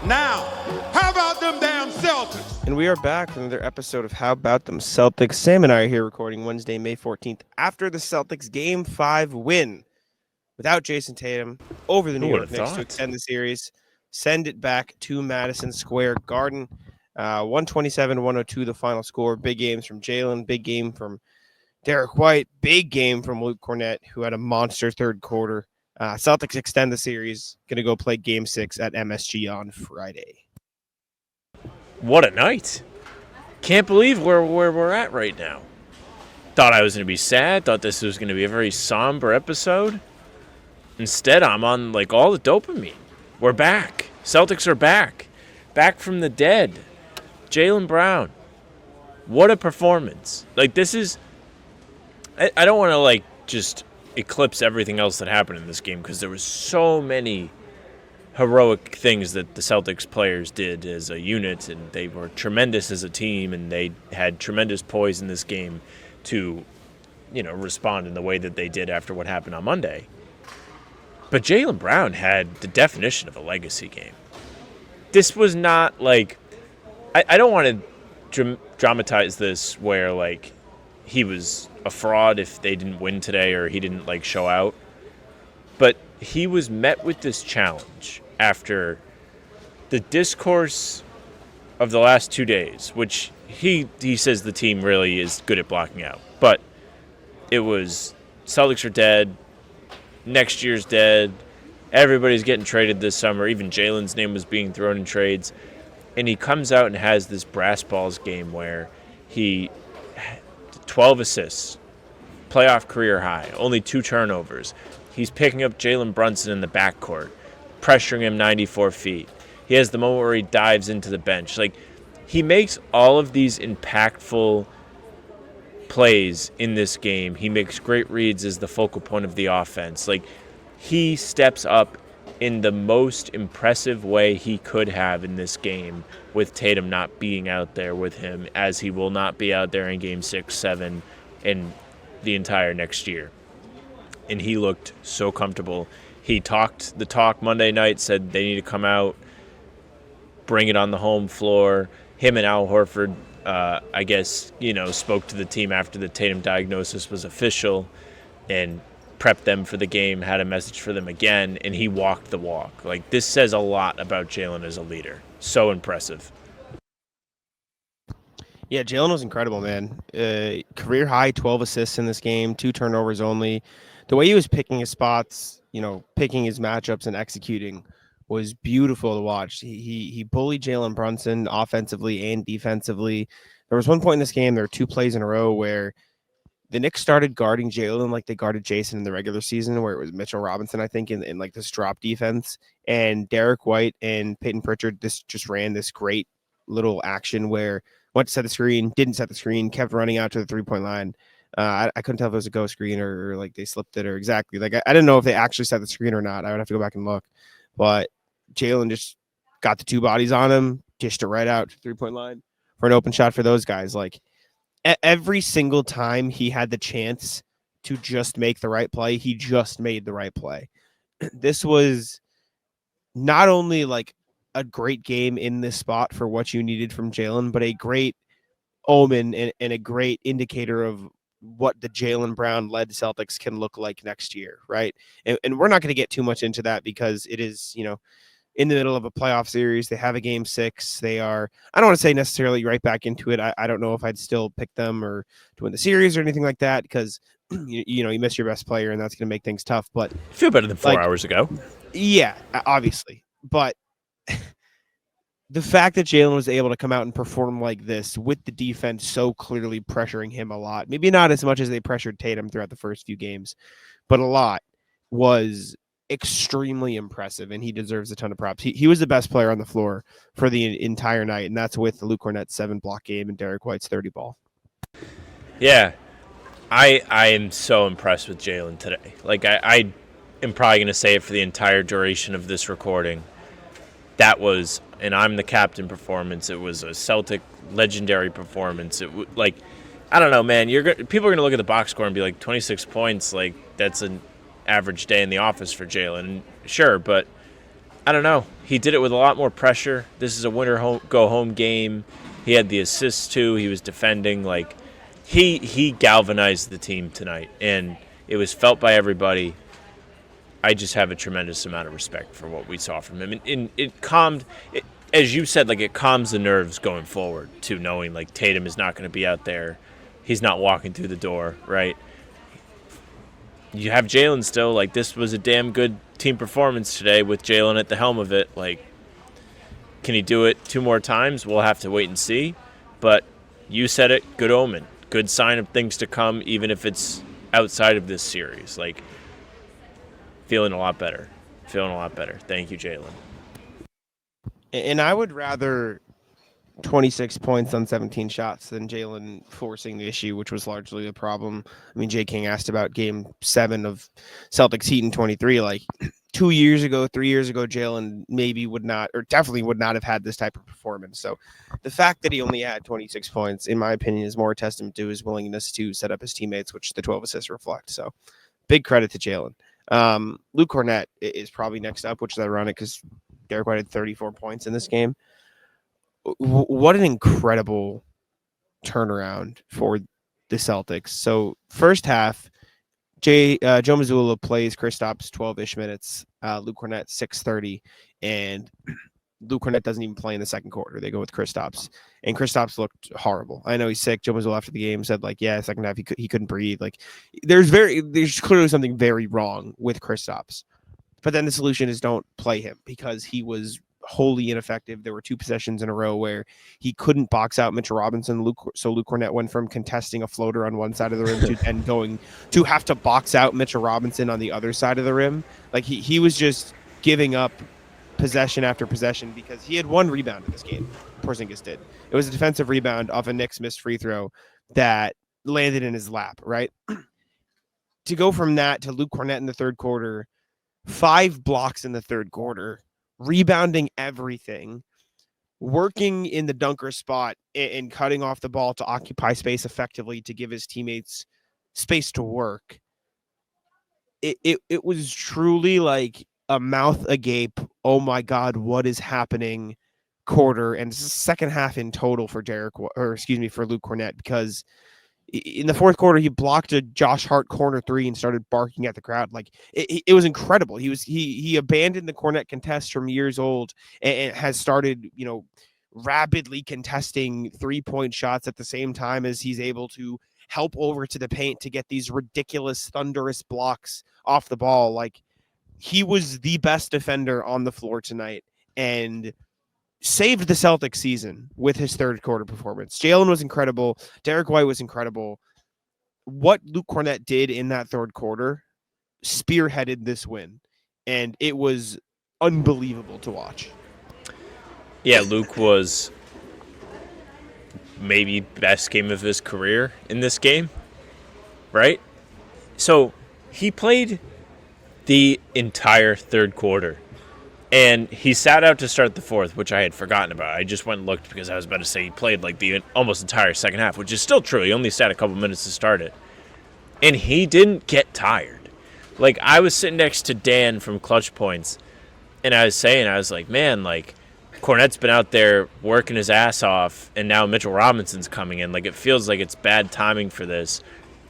Now, how about them damn Celtics? And we are back with another episode of How About Them Celtics. Sam and I are here recording Wednesday, May 14th, after the Celtics Game 5 win without Jason Tatum over the New York Knicks to extend the series, send it back to Madison Square Garden. 127-102 the final score. Big games from Jaylen, big game from Derrick White, big game from Luke Kornet, who had a monster third quarter. Celtics extend the series, going to go play Game 6 at MSG on Friday. What a night. Can't believe where we're at right now. Thought I was going to be sad. Thought this was going to be a very somber episode. Instead, I'm on like all the dopamine. We're back. Celtics are back. Back from the dead. Jaylen Brown. What a performance. Like this is... I don't want to like just eclipse everything else that happened in this game because there was so many heroic things that the Celtics players did as a unit, and they were tremendous as a team, and they had tremendous poise in this game to, respond in the way that they did after what happened on Monday. But Jaylen Brown had the definition of a legacy game. This was not like... I don't want to dramatize this where, like, he was a fraud if they didn't win today or he didn't, like, show out. But he was met with this challenge after the discourse of the last 2 days, which he says the team really is good at blocking out. But it was Celtics are dead, next year's dead, everybody's getting traded this summer, even Jaylen's name was being thrown in trades. And he comes out and has this brass balls game where he 12 assists, playoff career high, only 2 turnovers. He's picking up Jalen Brunson in the backcourt, pressuring him 94 feet. He has the moment where he dives into the bench. Like, he makes all of these impactful plays in this game. He makes great reads as the focal point of the offense. Like, he steps up in the most impressive way he could have in this game with Tatum not being out there with him, as he will not be out there in Game 6, 7, and the entire next year. And he looked so comfortable. He talked the talk Monday night, said they need to come out, bring it on the home floor. Him and Al Horford, I guess, spoke to the team after the Tatum diagnosis was official and prepped them for the game, had a message for them again, and he walked the walk. Like, this says a lot about Jaylen as a leader. So impressive. Yeah, Jaylen was incredible, man. Career high 12 assists in this game, 2 turnovers only. The way he was picking his spots, picking his matchups and executing was beautiful to watch. He bullied Jalen Brunson offensively and defensively. There was one point in this game, there were 2 plays in a row where the Knicks started guarding Jaylen like they guarded Jason in the regular season, where it was Mitchell Robinson, I think, in like this drop defense. And Derrick White and Peyton Pritchard just ran this great little action where went to set the screen, didn't set the screen, kept running out to the 3-point line. I couldn't tell if it was a ghost screen or like they slipped it or exactly. Like I didn't know if they actually set the screen or not. I would have to go back and look. But Jaylen just got the 2 bodies on him, dished it right out to the 3-point line for an open shot for those guys. Like, every single time he had the chance to just make the right play, he just made the right play. This was not only like a great game in this spot for what you needed from Jaylen, but a great omen and a great indicator of what the Jaylen Brown led Celtics can look like next year, right? And we're not going to get too much into that because it is, in the middle of a playoff series. They have a Game 6. They are, I don't want to say necessarily right back into it. I don't know if I'd still pick them or to win the series or anything like that because, you miss your best player and that's going to make things tough. But I feel better than 4 hours ago. Yeah, obviously. But the fact that Jaylen was able to come out and perform like this with the defense so clearly pressuring him a lot, maybe not as much as they pressured Tatum throughout the first few games, but a lot, was extremely impressive, and he deserves a ton of props. He was the best player on the floor for the entire night, and that's with Luke Kornet's 7-block game and Derrick White's 30 ball. Yeah, I am so impressed with Jaylen today. Like, I am probably going to say it for the entire duration of this recording. That was an I'm the captain performance. It was a Celtic legendary performance. I don't know, man. People are going to look at the box score and be like, 26 points, like, that's an average day in the office for Jaylen. Sure, but I don't know. He did it with a lot more pressure. This is a go-home game. He had the assists, too. He was defending. Like, he galvanized the team tonight, and it was felt by everybody. I just have a tremendous amount of respect for what we saw from him. And it calmed, as you said, like, it calms the nerves going forward, too, knowing, like, Tatum is not going to be out there. He's not walking through the door, right? You have Jaylen still. Like, this was a damn good team performance today with Jaylen at the helm of it. Like, can he do it 2 more times? We'll have to wait and see. But you said it, good omen. Good sign of things to come, even if it's outside of this series. Like, feeling a lot better. Thank you, Jaylen. And I would rather 26 points on 17 shots than Jaylen forcing the issue, which was largely the problem. I mean, Jay King asked about game 7 of Celtics Heat in 23. Like 3 years ago, Jaylen definitely would not have had this type of performance. So the fact that he only had 26 points, in my opinion, is more a testament to his willingness to set up his teammates, which the 12 assists reflect. So big credit to Jaylen. Luke Kornet is probably next up, which is ironic because Derrick White had 34 points in this game. What an incredible turnaround for the Celtics. So first half, Joe Mazzulla plays Kristaps 12-ish minutes, Luke Kornet 6:30, and Luke Kornet doesn't even play in the second quarter. They go with Kristaps, and Kristaps looked horrible. I know he's sick. Joe Mazzulla after the game said, like, yeah, second half he couldn't breathe. Like, there's clearly something very wrong with Kristaps. But then the solution is don't play him because he was wholly ineffective. There were 2 possessions in a row where he couldn't box out Mitchell Robinson. So Luke Kornet went from contesting a floater on one side of the rim and going to have to box out Mitchell Robinson on the other side of the rim. Like he was just giving up possession after possession because he had 1 rebound in this game. Porzingis did. It was a defensive rebound off a Knicks missed free throw that landed in his lap, right? To go from that to Luke Kornet in the third quarter, 5 blocks in the third quarter, rebounding everything, working in the dunker spot and cutting off the ball to occupy space effectively to give his teammates space to work. It was truly like a mouth agape. Oh my God, what is happening? Quarter and second half in total for for Luke Kornet, because in the fourth quarter, he blocked a Josh Hart corner 3 and started barking at the crowd. Like it was incredible. He abandoned the Kornet contest from years old and has started, rapidly contesting 3-point shots at the same time as he's able to help over to the paint to get these ridiculous, thunderous blocks off the ball. Like, he was the best defender on the floor tonight and saved the Celtics season with his third quarter performance. Jaylen was incredible. Derrick White was incredible. What Luke Kornet did in that third quarter spearheaded this win, and it was unbelievable to watch. Yeah, Luke was maybe best game of his career in this game, right? So he played the entire third quarter. And he sat out to start the fourth, which I had forgotten about. I just went and looked because I was about to say he played like the almost entire second half, which is still true. He only sat a couple minutes to start it. And he didn't get tired. Like, I was sitting next to Dan from Clutch Points, and I was like, man, like, Kornet's been out there working his ass off, and now Mitchell Robinson's coming in. Like, it feels like it's bad timing for this.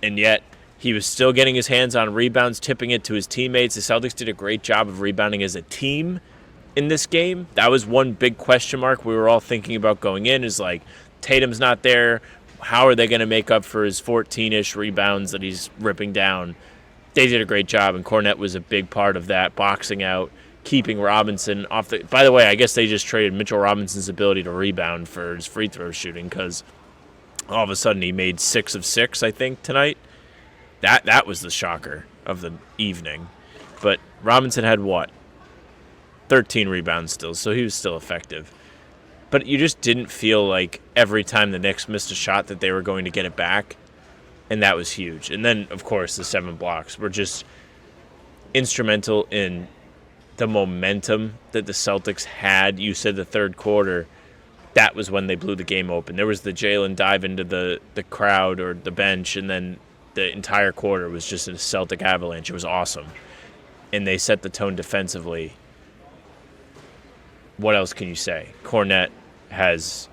And yet, he was still getting his hands on rebounds, tipping it to his teammates. The Celtics did a great job of rebounding as a team in this game. That was one big question mark we were all thinking about going in, is like, Tatum's not there. How are they going to make up for his 14-ish rebounds that he's ripping down? They did a great job, and Kornet was a big part of that, boxing out, keeping Robinson off the... By the way, I guess they just traded Mitchell Robinson's ability to rebound for his free throw shooting, because all of a sudden he made 6 of 6, I think, tonight. That was the shocker of the evening. But Robinson had what? 13 rebounds still, so he was still effective. But you just didn't feel like every time the Knicks missed a shot that they were going to get it back, and that was huge. And then, of course, the 7 blocks were just instrumental in the momentum that the Celtics had. You said the third quarter, that was when they blew the game open. There was the Jaylen dive into the crowd or the bench, and then the entire quarter was just a Celtic avalanche. It was awesome. And they set the tone defensively. what else can you say? Kornet has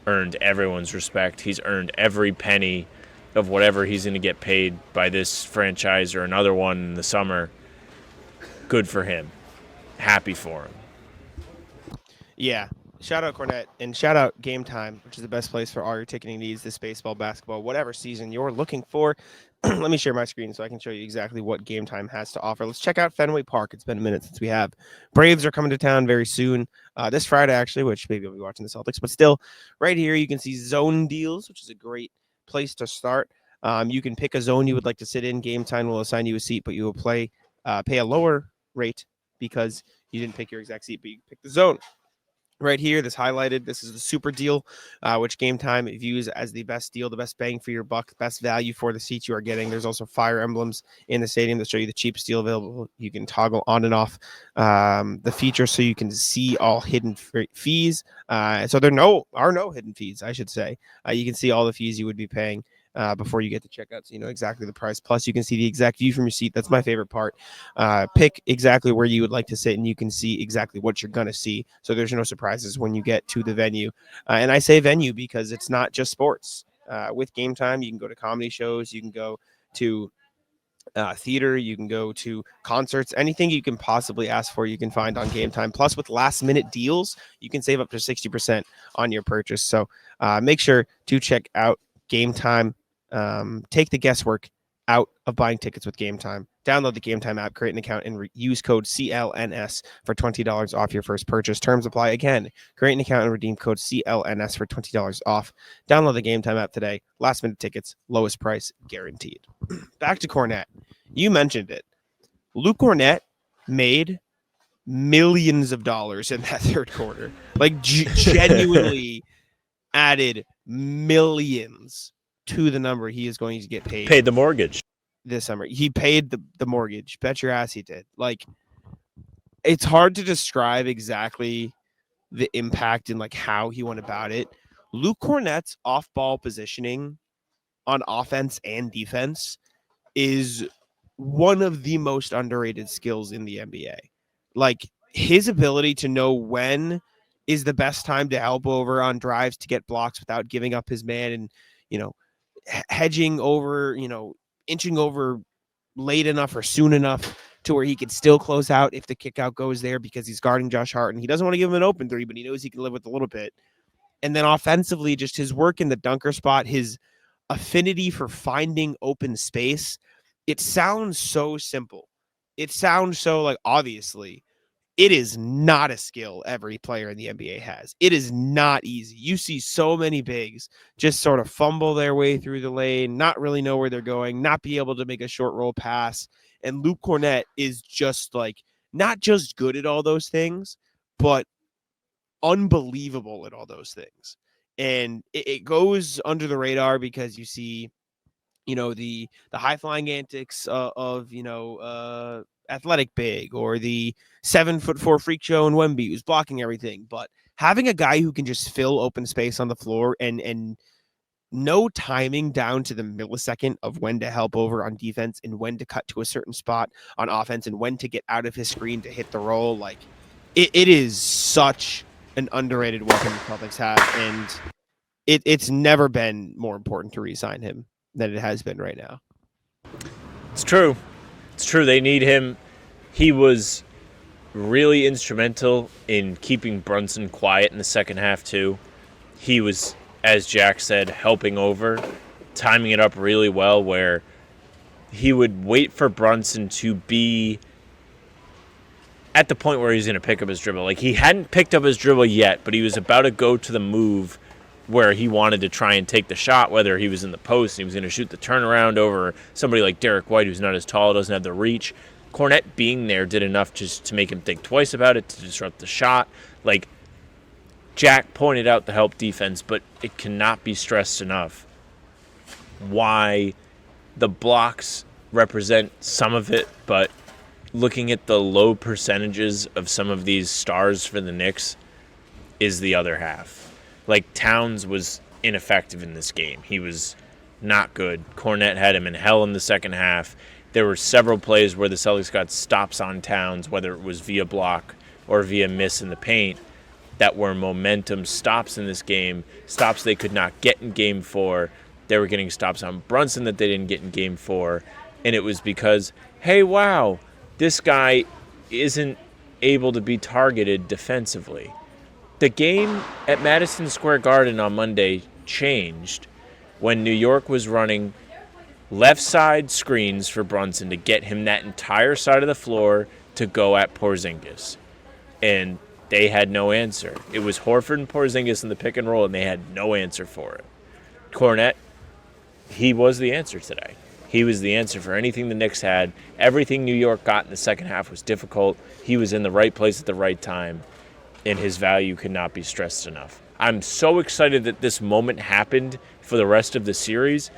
earned everyone's respect. He's earned every penny of whatever he's going to get paid by this franchise or another one in the summer. Good for him. Happy for him. Yeah. Shout out Kornet and shout out Game Time, which is the best place for all your ticketing needs this baseball, basketball, whatever season you're looking for. Let me share my screen so I can show you exactly what Game Time has to offer. Let's check out Fenway Park. It's been a minute since we have. Braves are coming to town very soon. This Friday, actually, which maybe I'll be watching the Celtics. But still, right here, you can see zone deals, which is a great place to start. You can pick a zone you would like to sit in. Game Time will assign you a seat, but you will pay a lower rate because you didn't pick your exact seat, but you pick the zone. Right here, this highlighted, this is the super deal, which Game Time views as the best deal, the best bang for your buck, best value for the seats you are getting. There's also fire emblems in the stadium that show you the cheapest deal available. You can toggle on and off the feature so you can see all hidden fees. So there are no hidden fees, I should say. You can see all the fees you would be paying before you get to checkout, so you know exactly the price. Plus, you can see the exact view from your seat. That's my favorite part. Pick exactly where you would like to sit, and you can see exactly what you're going to see. So there's no surprises when you get to the venue. And I say venue because it's not just sports. With Game Time, you can go to comedy shows. You can go to theater. You can go to concerts. Anything you can possibly ask for, you can find on Game Time. Plus, with last-minute deals, you can save up to 60% on your purchase. So make sure to check out Game Time. Take the guesswork out of buying tickets with Game Time. Download the Game Time app, create an account, and use code CLNS for $20 off your first purchase. Terms apply. Again, create an account and redeem code CLNS for $20 off. Download the Game Time app today. Last minute tickets, lowest price guaranteed. Back to Kornet. You mentioned it. Luke Kornet made millions of dollars in that third quarter. Like genuinely added millions to the number he is going to get paid. Paid the mortgage this summer. He paid the mortgage. Bet your ass he did. Like, it's hard to describe exactly the impact and like how he went about it. Luke Kornet's off-ball positioning on offense and defense is one of the most underrated skills in the NBA. Like, his ability to know when is the best time to help over on drives to get blocks without giving up his man and, hedging over, inching over late enough or soon enough to where he can still close out if the kick out goes there because he's guarding Josh Hart and he doesn't want to give him an open three, but he knows he can live with a little bit. And then offensively, just his work in the dunker spot, his affinity for finding open space. It sounds so simple. It sounds so like obviously. It is not a skill every player in the NBA has. It is not easy. You see so many bigs just sort of fumble their way through the lane, not really know where they're going, not be able to make a short roll pass. And Luke Kornet is just like not just good at all those things, but unbelievable at all those things. And it goes under the radar because you see, the high flying antics of athletic big or the 7'4" freak show in Wemby who's blocking everything. But having a guy who can just fill open space on the floor and no timing down to the millisecond of when to help over on defense and when to cut to a certain spot on offense and when to get out of his screen to hit the roll. Like it is such an underrated weapon the Celtics have. And it's never been more important to re-sign him than it has been right now. It's true. It's true. They need him. He was really instrumental in keeping Brunson quiet in the second half, too. He was, as Jack said, helping over, timing it up really well where he would wait for Brunson to be at the point where he's going to pick up his dribble. Like, he hadn't picked up his dribble yet, but he was about to go to the move where he wanted to try and take the shot, whether he was in the post and he was going to shoot the turnaround over somebody like Derrick White, who's not as tall, doesn't have the reach. Kornet being there did enough just to make him think twice about it, to disrupt the shot. Like, Jack pointed out the help defense, but it cannot be stressed enough why the blocks represent some of it, but looking at the low percentages of some of these stars for the Knicks is the other half. Like, Towns was ineffective in this game. He was not good. Kornet had him in hell in the second half. There were several plays where the Celtics got stops on Towns, whether it was via block or via miss in the paint, that were momentum stops in this game, stops they could not get in game 4. They were getting stops on Brunson that they didn't get in game 4. And it was because, hey, wow, this guy isn't able to be targeted defensively. The game at Madison Square Garden on Monday changed when New York was running left side screens for Brunson to get him that entire side of the floor to go at Porzingis. And they had no answer. It was Horford and Porzingis in the pick and roll, and they had no answer for it. Kornet, he was the answer today. He was the answer for anything the Knicks had. Everything New York got in the second half was difficult. He was in the right place at the right time, and his value could not be stressed enough. I'm so excited that this moment happened for the rest of the series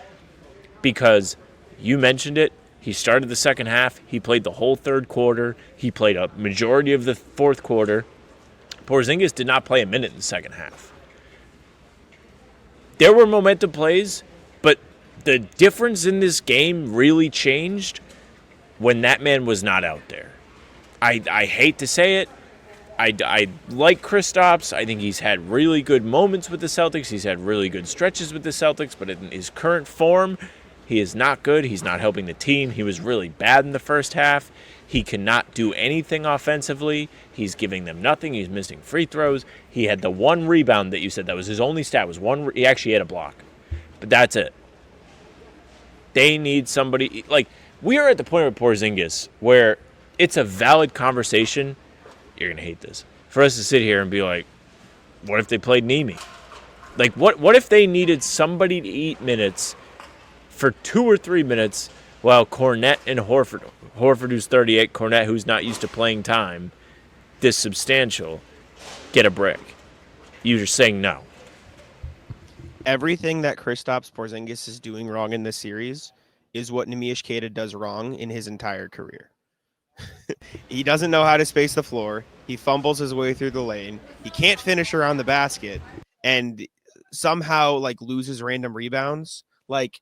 because you mentioned it. He started the second half. He played the whole third quarter. He played a majority of the fourth quarter. Porzingis did not play a minute in the second half. There were momentum plays, but the difference in this game really changed when that man was not out there. I hate to say it. I like Kristaps. I think he's had really good moments with the Celtics. He's had really good stretches with the Celtics, but in his current form, he is not good. He's not helping the team. He was really bad in the first half. He cannot do anything offensively. He's giving them nothing. He's missing free throws. He had the one rebound that you said that was his only stat. Was one. He actually had a block, but that's it. They need somebody like we are at the point with Porzingis where it's a valid conversation. You're gonna hate this for us to sit here and be like, what if they played Nemi? Like what if they needed somebody to eat minutes for 2 or 3 minutes while Kornet and Horford who's 38, Kornet who's not used to playing time this substantial, get a break? You're just saying no. Everything that Kristaps Porzingis is doing wrong in this series is what Neemias Queta does wrong in his entire career. He doesn't know how to space the floor. He fumbles his way through the lane. He can't finish around the basket and somehow like loses random rebounds. Like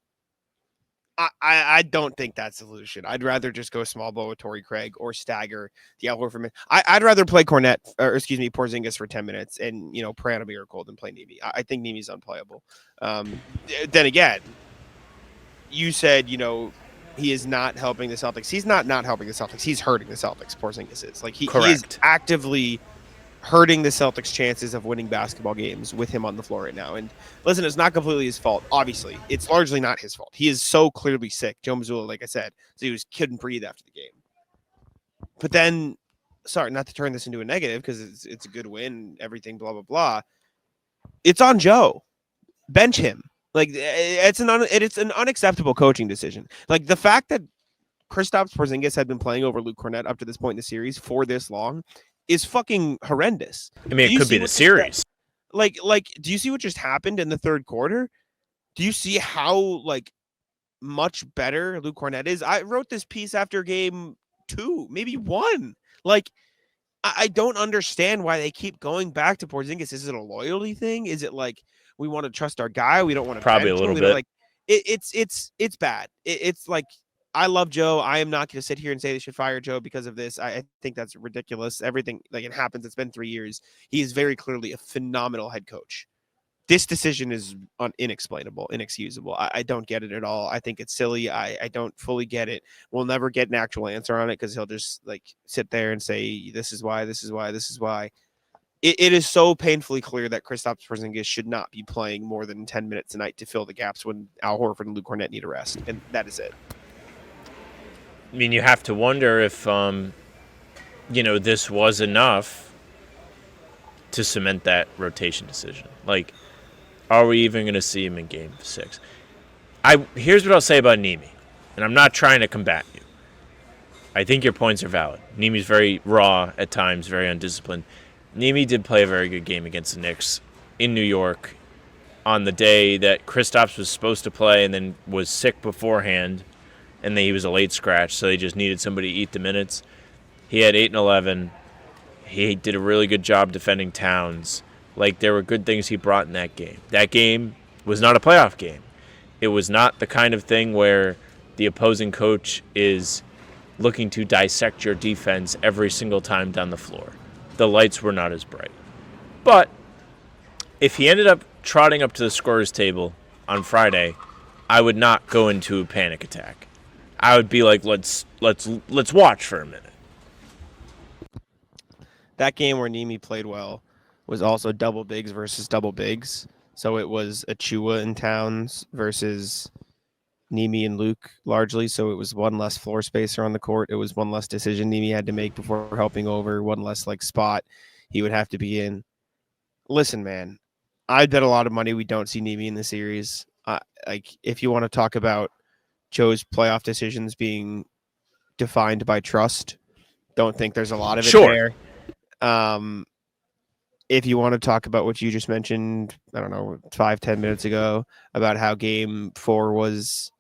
I don't think that's the solution. I'd rather just go small ball with Torrey Craig or stagger the Al Horford. I'd rather play Porzingis for 10 minutes and, pray on a miracle than play Nemi. I think Nemi's unplayable. Then again, you said, he is not helping the Celtics. He's not helping the Celtics. He's hurting the Celtics. Porzingis is. Like he is actively hurting the Celtics' chances of winning basketball games with him on the floor right now. And listen, it's not completely his fault. Obviously, it's largely not his fault. He is so clearly sick. Joe Mazzulla, like I said, so he couldn't breathe after the game. But then, sorry, not to turn this into a negative because it's a good win, everything, blah blah blah. It's on Joe. Bench him. Like it's an unacceptable coaching decision. Like the fact that Kristaps Porzingis had been playing over Luke Kornet up to this point in the series for this long is fucking horrendous. I mean, it could be the series. Like, do you see what just happened in the third quarter? Do you see how much better Luke Kornet is? I wrote this piece after game 2, maybe 1. Like, I don't understand why they keep going back to Porzingis. Is it a loyalty thing? Is it like we want to trust our guy? We don't want to probably a little bit. Like, it's bad. It's like. I love Joe. I am not going to sit here and say they should fire Joe because of this. I think that's ridiculous. Everything it happens. It's been 3 years. He is very clearly a phenomenal head coach. This decision is inexplainable, inexcusable. I don't get it at all. I think it's silly. I don't fully get it. We'll never get an actual answer on it because he'll just sit there and say, this is why, this is why, this is why. It is so painfully clear that Kristaps Porzingis should not be playing more than 10 minutes a night to fill the gaps when Al Horford and Luke Kornet need a rest. And that is it. I mean, you have to wonder if, this was enough to cement that rotation decision. Like, are we even going to see him in Game 6? Here's what I'll say about Nemi, and I'm not trying to combat you. I think your points are valid. Nemi's very raw at times, very undisciplined. Nemi did play a very good game against the Knicks in New York on the day that Kristaps was supposed to play and then was sick beforehand. And then he was a late scratch, so they just needed somebody to eat the minutes. He had 8 and 11. He did a really good job defending Towns. There were good things he brought in that game. That game was not a playoff game. It was not the kind of thing where the opposing coach is looking to dissect your defense every single time down the floor. The lights were not as bright. But if he ended up trotting up to the scorer's table on Friday, I would not go into a panic attack. I would be like, let's watch for a minute. That game where Nemi played well was also double bigs versus double bigs. So it was Achua and Towns versus Nemi and Luke largely. So it was one less floor spacer on the court. It was one less decision Nemi had to make before helping over, one less like spot he would have to be in. Listen, man, I bet a lot of money we don't see Nemi in the series. Like, if you want to talk about Joe's playoff decisions being defined by trust, don't think there's a lot of it there. If you want to talk about what you just mentioned, I don't know, 5-10 minutes ago, about how game 4 was,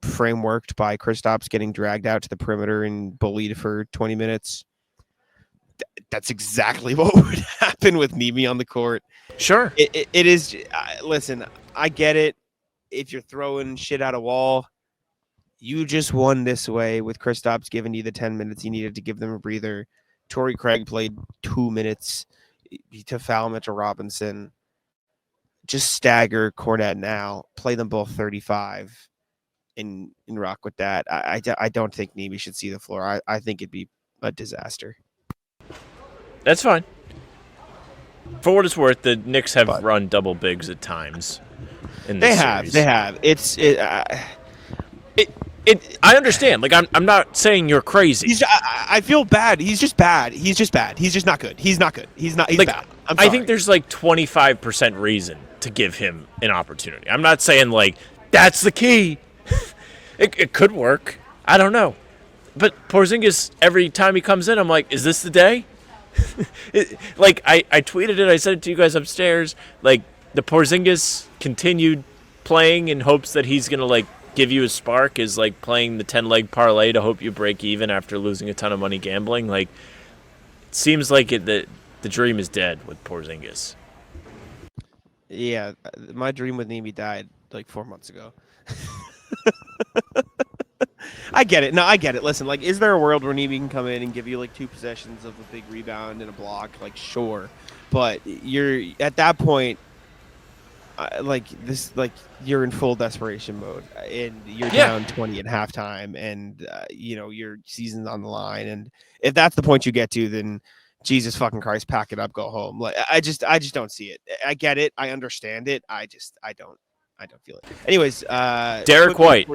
frameworked by Kristaps getting dragged out to the perimeter and bullied for 20 minutes. That's exactly what would happen with Nemi on the court. Sure. It is. Listen, I get it. If you're throwing shit at a wall, you just won this way with Kristaps giving you the 10 minutes he needed to give them a breather. Torrey Craig played 2 minutes to foul Mitchell Robinson. Just stagger Kornet now. Play them both 35 and rock with that. I don't think Nemi should see the floor. I think it'd be a disaster. That's fine. For what it's worth, the Knicks have run double bigs at times. In this series. They have. I understand. Like, I'm not saying you're crazy. I feel bad. He's just bad. He's just bad. He's just not good. He's not good. He's like, bad. I think there's like 25% reason to give him an opportunity. I'm not saying like that's the key. It could work. I don't know. But Porzingis, every time he comes in, I'm like, is this the day? I tweeted it. I said it to you guys upstairs. Like, the Porzingis continued playing in hopes that he's going to like give you a spark is like playing the 10-leg parlay to hope you break even after losing a ton of money gambling. Like, it seems like the dream is dead with Porzingis. Yeah, my dream with Nemi died like 4 months ago. I get it. No, I get it. Listen, like, is there a world where Nemi can come in and give you like 2 possessions of a big rebound and a block? Like, sure, but you're at that point. You're in full desperation mode, and you're down 20 at halftime, and your season's on the line. And if that's the point you get to, then Jesus fucking Christ, pack it up, go home. Like, I just don't see it. I get it, I understand it. I don't feel it. Anyways, Derrick White.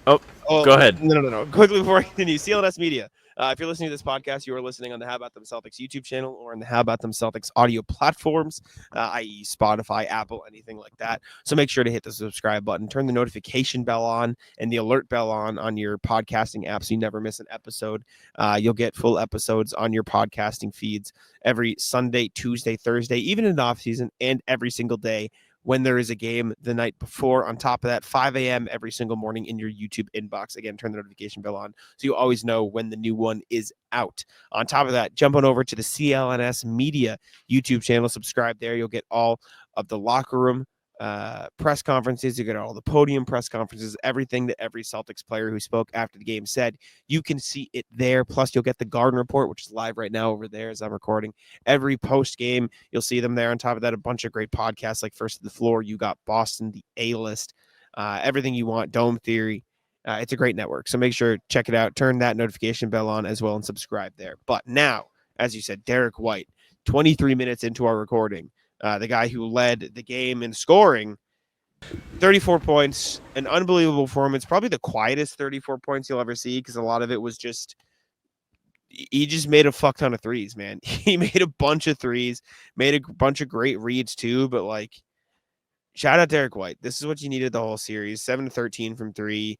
Go ahead. No. Quickly before I continue, CLNS Media. If you're listening to this podcast, you are listening on the How About Them Celtics YouTube channel or on the How About Them Celtics audio platforms, i.e. Spotify, Apple, anything like that. So make sure to hit the subscribe button, turn the notification bell on and the alert bell on your podcasting app so you never miss an episode. You'll get full episodes on your podcasting feeds every Sunday, Tuesday, Thursday, even in the off season, and every single day when there is a game the night before. On top of that, 5 a.m. every single morning in your YouTube inbox. Again, turn the notification bell on so you always know when the new one is out. On top of that, jump on over to the CLNS Media YouTube channel. Subscribe there. You'll get all of the locker room press conferences. You get all the podium press conferences, everything that every Celtics player who spoke after the game said. You can see it there. Plus, you'll get the Garden Report, which is live right now over there as I'm recording. Every post game, you'll see them there. On top of that, a bunch of great podcasts like First to the Floor. You got Boston, the A-List, everything you want, Dome Theory. It's a great network. So make sure check it out. Turn that notification bell on as well and subscribe there. But now, as you said, Derrick White, 23 minutes into our recording. The guy who led the game in scoring, 34 points, an unbelievable performance, probably the quietest 34 points you'll ever see because a lot of it was he just made a fuck ton of threes, man. He made a bunch of threes, made a bunch of great reads too, but like, shout out Derrick White. This is what you needed the whole series. 7-13 from 3.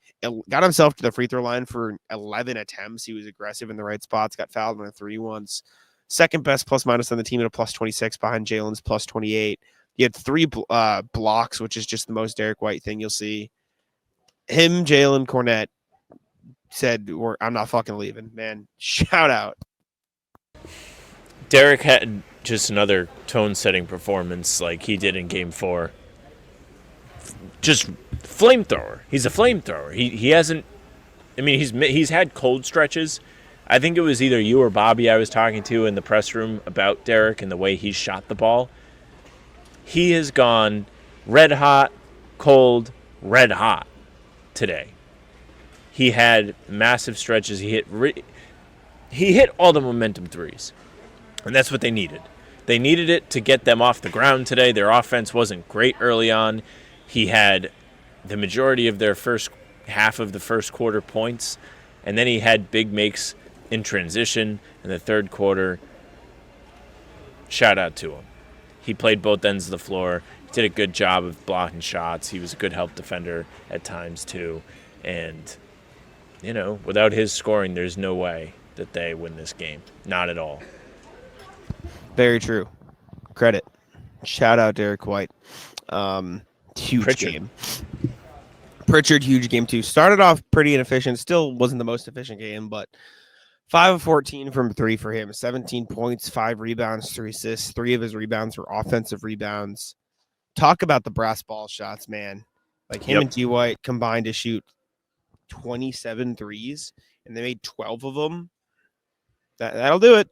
Got himself to the free throw line for 11 attempts. He was aggressive in the right spots, got fouled on a 3 once. Second best plus minus on the team at a plus 26 behind Jaylen's plus 28. He had 3 blocks, which is just the most Derrick White thing you'll see. Him, Jaylen, Kornet said, I'm not fucking leaving, man. Shout out. Derrick had just another tone-setting performance like he did in Game 4. Just flamethrower. He's a flamethrower. He hasn't. I mean, he's had cold stretches, I think it was either you or Bobby I was talking to in the press room about Derrick and the way he shot the ball. He has gone red hot, cold, red hot today. He had massive stretches. He hit all the momentum threes, and that's what they needed. They needed it to get them off the ground today. Their offense wasn't great early on. He had the majority of their first half of the first quarter points, and then he had big makes in transition in the third quarter. Shout out to him. He played both ends of the floor. He did a good job of blocking shots. He was a good help defender at times too. And, without his scoring, there's no way that they win this game. Not at all. Very true. Credit. Shout out Derrick White. Huge Pritchard. Game. Pritchard, huge game too. Started off pretty inefficient. Still wasn't the most efficient game, but 5 of 14 from 3 for him. 17 points, 5 rebounds, 3 assists. 3 of his rebounds were offensive rebounds. Talk about the brass ball shots, man. Like him and D. White combined to shoot 27 threes, and they made 12 of them. That'll do it.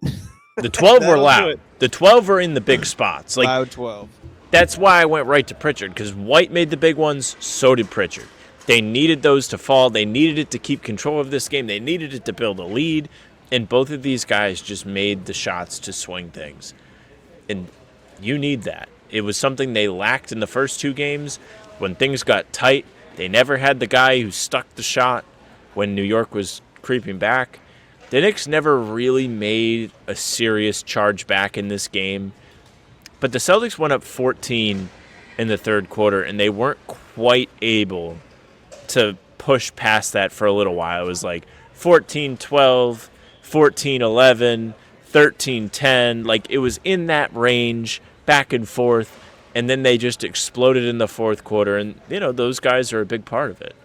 The 12 were loud. The 12 were in the big spots. Like loud 12. That's why I went right to Pritchard, because White made the big ones, so did Pritchard. They needed those to fall. They needed it to keep control of this game. They needed it to build a lead. And both of these guys just made the shots to swing things. And you need that. It was something they lacked in the first 2 games. When things got tight, they never had the guy who stuck the shot when New York was creeping back. The Knicks never really made a serious charge back in this game. But the Celtics went up 14 in the third quarter, and they weren't quite able to push past that for a little while. It was like 14-12, 14-11, 13-10. Like, it was in that range, back and forth, and then they just exploded in the fourth quarter. And, those guys are a big part of it.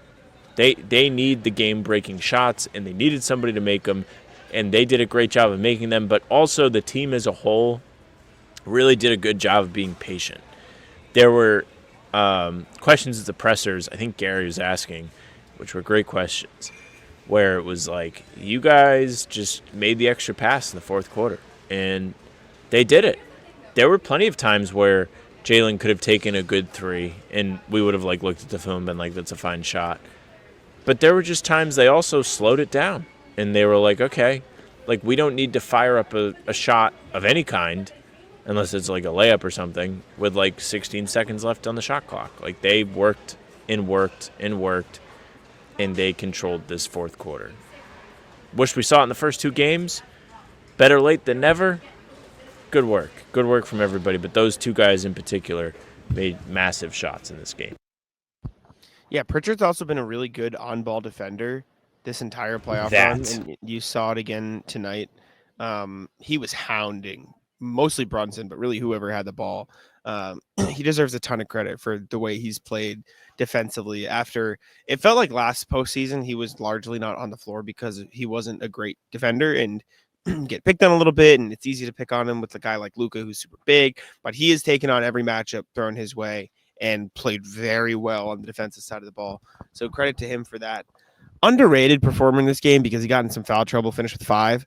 They need the game-breaking shots, and they needed somebody to make them, and they did a great job of making them. But also the team as a whole really did a good job of being patient. There were questions at the pressers, I think Gary was asking, which were great questions, where it was like, you guys just made the extra pass in the fourth quarter, and they did it. There were plenty of times where Jaylen could have taken a good 3, and we would have looked at the film and been like, that's a fine shot. But there were just times they also slowed it down, and they were like, okay, we don't need to fire up a shot of any kind, unless it's like a layup or something, with 16 seconds left on the shot clock. They worked and worked and worked, and they controlled this fourth quarter. Wish we saw it in the first 2 games. Better late than never. Good work. Good work from everybody, but those 2 guys in particular made massive shots in this game. Yeah, Pritchard's also been a really good on-ball defender this entire playoff run, and you saw it again tonight. He was hounding mostly Brunson, but really whoever had the ball. He deserves a ton of credit for the way he's played defensively. After it felt like last postseason, he was largely not on the floor because he wasn't a great defender and get picked on a little bit. And it's easy to pick on him with a guy like Luka, who's super big, but he has taken on every matchup thrown his way and played very well on the defensive side of the ball. So credit to him for that. Underrated performer in this game because he got in some foul trouble, finished with 5.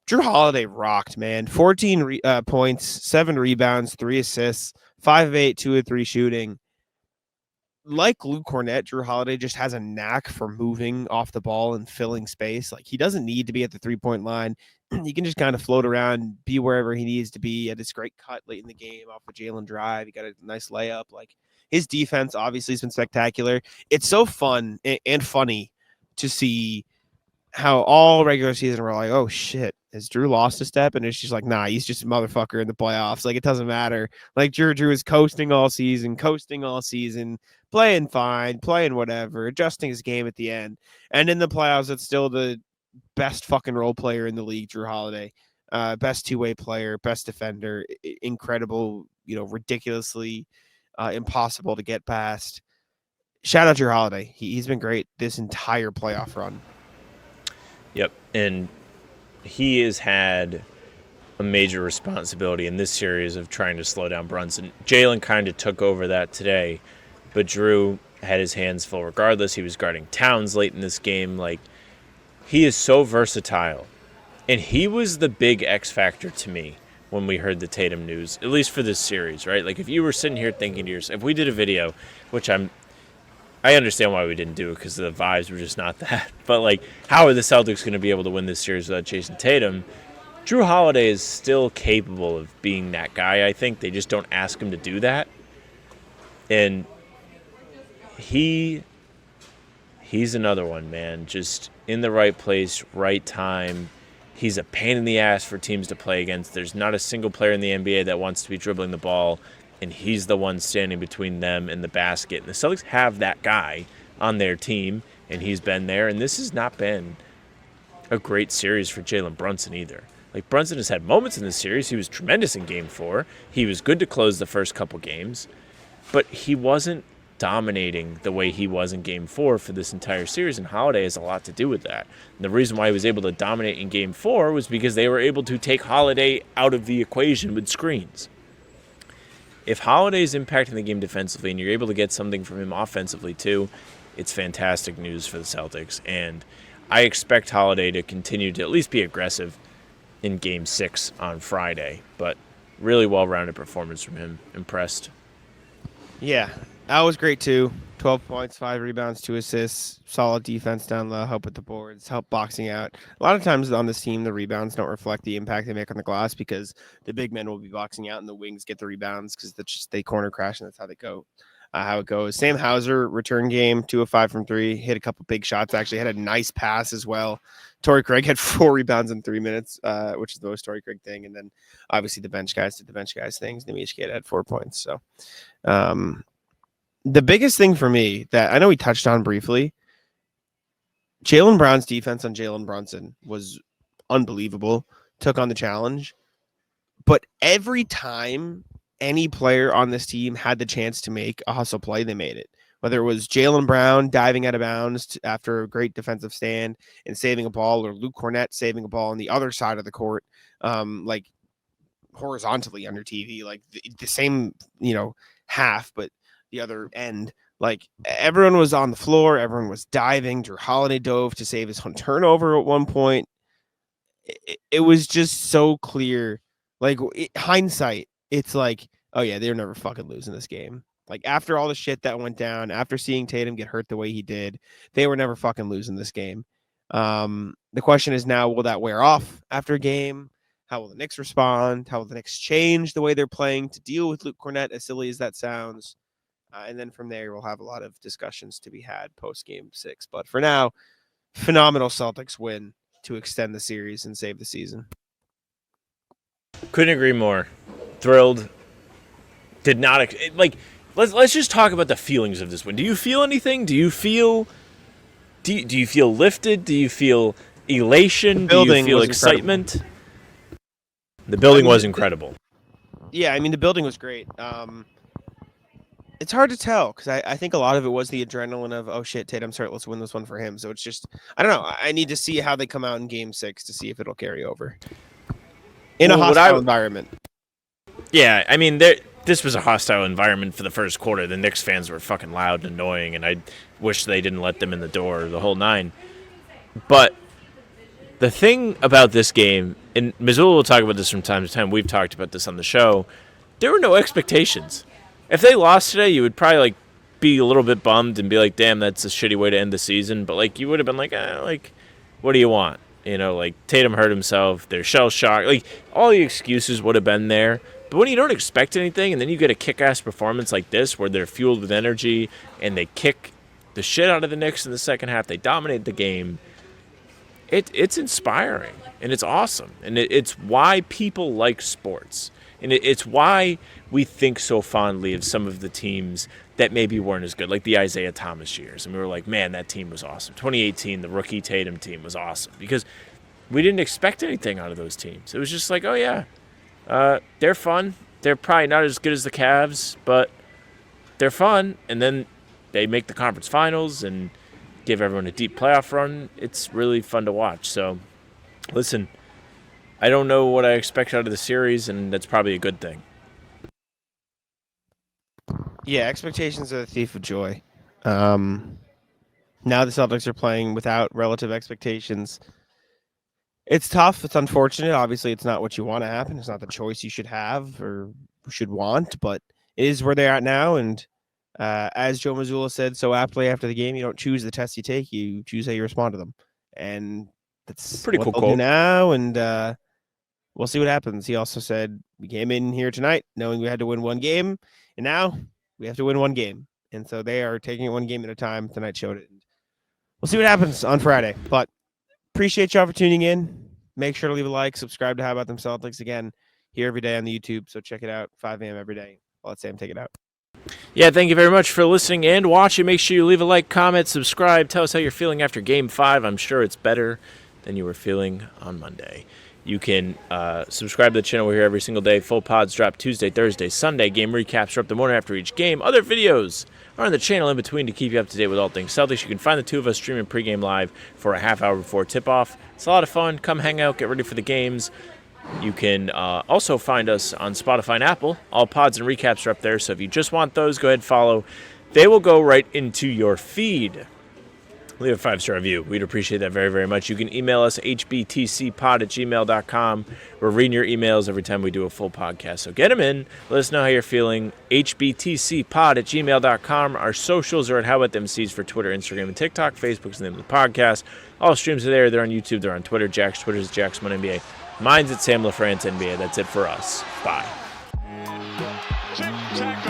Drew Holiday rocked, man. 14 points, 7 rebounds, 3 assists, 5 of 8, 2 of 3 shooting. Like Luke Kornet, Drew Holiday just has a knack for moving off the ball and filling space. He doesn't need to be at the 3-point line. He can just kind of float around, be wherever he needs to be. At this great cut late in the game off a Jaylen drive. He got a nice layup. His defense obviously has been spectacular. It's so fun and funny to see how all regular season we're like, oh shit, has Drew lost a step? And it's just nah, he's just a motherfucker in the playoffs. It doesn't matter. Drew is coasting all season, playing fine, playing whatever, adjusting his game at the end. And in the playoffs, it's still the best fucking role player in the league, Drew Holiday. Best two-way player, best defender, incredible, ridiculously impossible to get past. Shout out Drew Holiday. He's been great this entire playoff run. Yep, and he has had a major responsibility in this series of trying to slow down Brunson. Jaylen kind of took over that today, but Drew had his hands full regardless. He was guarding Towns late in this game. He is so versatile And he was the big X factor to me when we heard the Tatum news, at least for this series, right? Like if you were sitting here thinking to yourself, if we did a video, which I understand why we didn't do it because the vibes were just not that. But like, how are the Celtics going to be able to win this series without Jason Tatum? Drew Holiday is still capable of being that guy. I think they just don't ask him to do that, and he's another one, man. Just in the right place, right time. He's a pain in the ass for teams to play against. There's not a single player in the NBA that wants to be dribbling the ball, and he's the one standing between them and the basket. And the Celtics have that guy on their team, and he's been there. And this has not been a great series for Jalen Brunson either. Like, Brunson has had moments in this series. He was tremendous in Game 4. He was good to close the first couple games. But he wasn't dominating the way he was in Game 4 for this entire series, and Holiday has a lot to do with that. And the reason why he was able to dominate in Game 4 was because they were able to take Holiday out of the equation with screens. If Holiday is impacting the game defensively and you're able to get something from him offensively too, it's fantastic news for the Celtics. And I expect Holiday to continue to at least be aggressive in Game 6 on Friday. But really well-rounded performance from him. Impressed. Yeah, that was great too. 12 points, 5 rebounds, 2 assists, solid defense down low, help with the boards, help boxing out. A lot of times on this team, the rebounds don't reflect the impact they make on the glass because the big men will be boxing out and the wings get the rebounds because they corner crash and that's how they go. How it goes. Sam Hauser, return game, 2 of 5 from 3, hit a couple big shots, actually had a nice pass as well. Torrey Craig had 4 rebounds in 3 minutes, which is the most Torrey Craig thing. And then obviously the bench guys did the bench guys things. Nemish Kid had 4 points. So the biggest thing for me that I know we touched on briefly, Jaylen Brown's defense on Jalen Brunson was unbelievable, took on the challenge. But every time any player on this team had the chance to make a hustle play, they made it. Whether it was Jaylen Brown diving out of bounds after a great defensive stand and saving a ball, or Luke Kornet saving a ball on the other side of the court, like horizontally under TV, like the same, half, but the other end. Like everyone was on the floor, everyone was diving. Drew Holiday dove to save his own turnover at one point. It was just so clear. Like hindsight, it's like, oh yeah, they're never fucking losing this game. Like after all the shit that went down, after seeing Tatum get hurt the way he did, they were never fucking losing this game. The question is now, will that wear off after a game? How will the Knicks respond? How will the Knicks change the way they're playing to deal with Luke Kornet, as silly as that sounds? And then from there, we'll have a lot of discussions to be had post Game 6. But for now, phenomenal Celtics win to extend the series and save the season. Couldn't agree more. Thrilled. Did not let's just talk about the feelings of this win. Do you feel anything? Do you feel lifted? Do you feel elation? Do you feel excitement? Incredible. The building was incredible. Yeah, I mean the building was great. It's hard to tell because I think a lot of it was the adrenaline of, oh shit, Tatum's hurt, let's win this one for him. So it's just, I don't know. I need to see how they come out in Game 6 to see if it'll carry over in a hostile environment. Yeah, I mean, this was a hostile environment for the first quarter. The Knicks fans were fucking loud and annoying, and I wish they didn't let them in the door the whole 9. But the thing about this game, and Missoula will talk about this from time to time, we've talked about this on the show, there were no expectations. If they lost today, you would probably be a little bit bummed and be like, damn, that's a shitty way to end the season. But you would have been like, what do you want? Tatum hurt himself. They're shell-shocked. All the excuses would have been there. But when you don't expect anything and then you get a kick-ass performance like this where they're fueled with energy and they kick the shit out of the Knicks in the second half, they dominate the game, it's inspiring and it's awesome. And it's why people like sports. And it's why we think so fondly of some of the teams that maybe weren't as good, like the Isaiah Thomas years. And we were like, man, that team was awesome. 2018, the rookie Tatum team was awesome because we didn't expect anything out of those teams. It was just like, oh, yeah, they're fun. They're probably not as good as the Cavs, but they're fun. And then they make the conference finals and give everyone a deep playoff run. It's really fun to watch. So, listen, I don't know what I expect out of the series, and that's probably a good thing. Yeah, expectations are the thief of joy. Now the Celtics are playing without relative expectations. It's tough. It's unfortunate. Obviously, it's not what you want to happen. It's not the choice you should have or should want, but it is where they're at now. And as Joe Mazzulla said so aptly after the game, you don't choose the tests you take, you choose how you respond to them. And that's Pretty what cool they'll do quote. now. And we'll see what happens. He also said, we came in here tonight knowing we had to win one game, and now we have to win one game. And so they are taking it one game at a time. Tonight showed it. We'll see what happens on Friday. But appreciate y'all for tuning in. Make sure to leave a like, subscribe to How About Them Celtics. Again, here every day on the YouTube, so check it out, 5 a.m. every day. I'll let Sam take it out. Yeah, thank you very much for listening and watching. Make sure you leave a like, comment, subscribe. Tell us how you're feeling after Game 5. I'm sure it's better than you were feeling on Monday. You can subscribe to the channel. We're here every single day. Full pods drop Tuesday, Thursday, Sunday. Game recaps are up the morning after each game. Other videos are on the channel in between to keep you up to date with all things Celtics. You can find the two of us streaming pregame live for a half hour before tip-off. It's a lot of fun. Come hang out, get ready for the games. You can also find us on Spotify and Apple. All pods and recaps are up there, so if you just want those, go ahead and follow. They will go right into your feed. Leave a 5-star review. We'd appreciate that very, very much. You can email us, hbtcpod@gmail.com. We're reading your emails every time we do a full podcast, so get them in. Let us know how you're feeling. hbtcpod@gmail.com. Our socials are at How About Them C's for Twitter, Instagram, and TikTok. Facebook's the name of the podcast. All streams are there. They're on YouTube. They're on Twitter. Jack's Twitter is JacksMonNBA. Mine's at Sam LaFrance NBA. That's it for us. Bye. Check, check,